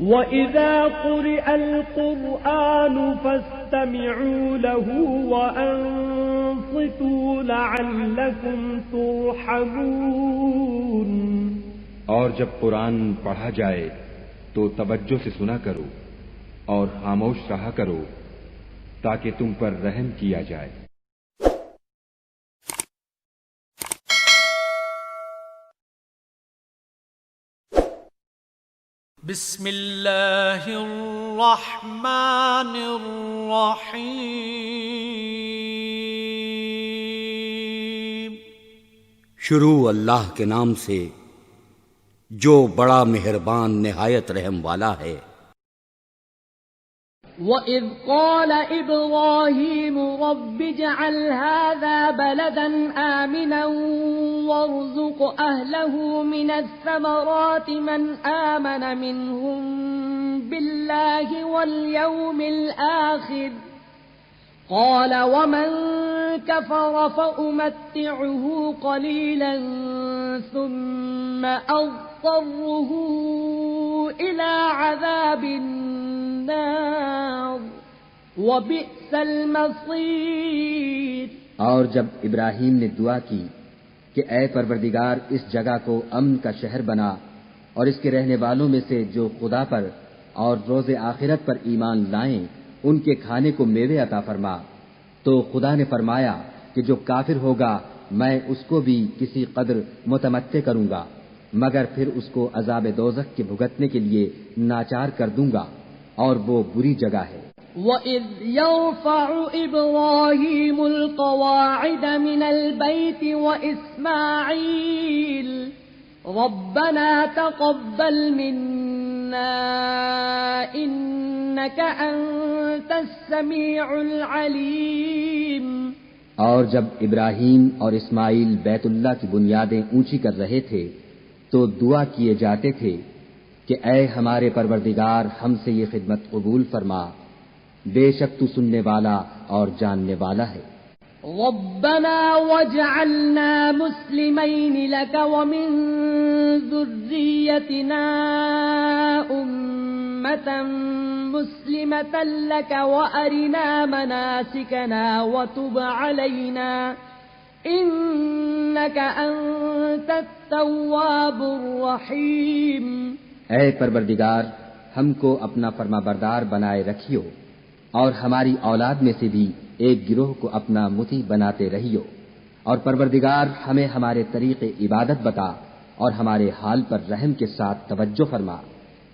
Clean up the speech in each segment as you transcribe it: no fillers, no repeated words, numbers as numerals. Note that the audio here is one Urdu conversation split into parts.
وَإِذَا قُرِئَ الْقُرْآنُ فَاسْتَمِعُوا لَهُ وَأَنصِتُوا لَعَلَّكُمْ تُرْحَمُونَ۔ اور جب قرآن پڑھا جائے تو توجہ سے سنا کرو اور خاموش رہا کرو تاکہ تم پر رحم کیا جائے۔ بسم اللہ الرحمن الرحیم۔ شروع اللہ کے نام سے جو بڑا مہربان نہایت رحم والا ہے۔ وَإِذْ قَالَ إِبْرَاهِيمُ رَبِّ اجْعَلْ هَذَا بَلَدًا آمِنًا وَارْزُقْ أَهْلَهُ مِنَ الثَّمَرَاتِ مَنْ آمَنَ مِنْهُمْ بِاللَّهِ وَالْيَوْمِ الْآخِرِ قَالَ وَمَنْ كَفَرَ فَأُمَتِّعُهُ قَلِيلًا ثُمَّ أَضْطَرُّهُ إِلَى عَذَابِ النَّارِ وَبِئْسَ الْمَصِيرُ۔ اور جب ابراہیم نے دعا کی کہ اے پروردگار اس جگہ کو امن کا شہر بنا اور اس کے رہنے والوں میں سے جو خدا پر اور روز آخرت پر ایمان لائیں ان کے کھانے کو میوے عطا فرما، تو خدا نے فرمایا کہ جو کافر ہوگا میں اس کو بھی کسی قدر متمتع کروں گا، مگر پھر اس کو عذاب دوزخ کے بھگتنے کے لیے ناچار کر دوں گا، اور وہ بری جگہ ہے۔ وَإِذْ يَرْفَعُ إِبْرَاهِيمُ الْقَوَاعِدَ مِنَ الْبَيْتِ وَإِسْمَاعِيلُ رَبَّنَا تَقَبَّلْ مِنَّا إِنَّكَ أَنْتَ السَّمِيعُ الْعَلِيمُ۔ اور جب ابراہیم اور اسماعیل بیت اللہ کی بنیادیں اونچی کر رہے تھے تو دعا کیے جاتے تھے کہ اے ہمارے پروردگار ہم سے یہ خدمت قبول فرما، بے شک تو سننے والا اور جاننے والا ہے۔ ربنا واجعلنا مسلمين لك ومن ذريتنا أمة مسلمة لك وأرنا مناسكنا وتب علينا إنك أنت التواب الرحيم۔ اے پروردگار ہم کو اپنا فرما بردار بنائے رکھیو اور ہماری اولاد میں سے بھی ایک گروہ کو اپنا مطیع بناتے رہیو، اور پروردگار ہمیں ہمارے طریق عبادت بتا اور ہمارے حال پر رحم کے ساتھ توجہ فرما،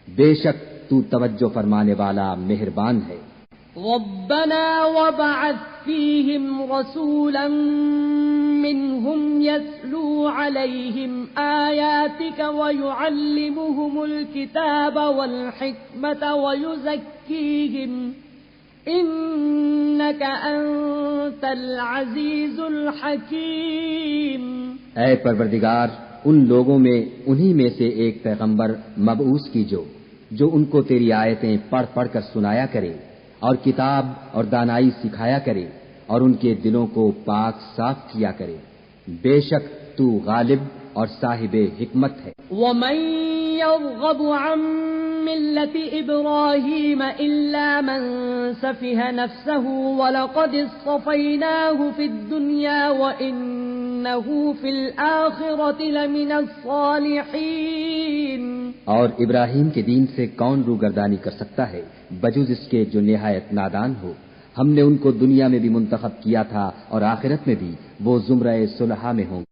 بے شک تو توجہ فرمانے والا مہربان ہے۔ ربنا وابعث فيهم رسولا منهم يتلو عليهم آياتك ويعلمهم الكتاب والحكمة ويزكيهم إنك أنت العزيز الحكيم۔ اے پروردگار ان لوگوں میں انہی میں سے ایک پیغمبر مبعوث کیجو جو ان کو تیری آیتیں پڑھ پڑھ کر سنایا کرے اور کتاب اور دانائی سکھایا کرے اور ان کے دلوں کو پاک صاف کیا کرے، بے شک تو غالب اور صاحب حکمت ہے۔ وَمَن يَرْغَبُ عَن مِّلَّةِ إِبْرَاهِيمَ إِلَّا مَن سَفِهَ نَفْسَهُ وَلَقَدِ اصْطَفَيْنَاهُ فِي الدُّنْيَا وَإِنَّهُ فِي الْآخِرَةِ لَمِنَ الصَّالِحِينَ۔ اور ابراہیم کے دین سے کون روگردانی کر سکتا ہے بجز اس کے جو نہایت نادان ہو؟ ہم نے ان کو دنیا میں بھی منتخب کیا تھا اور آخرت میں بھی وہ زمرہ صلحاء میں ہوں۔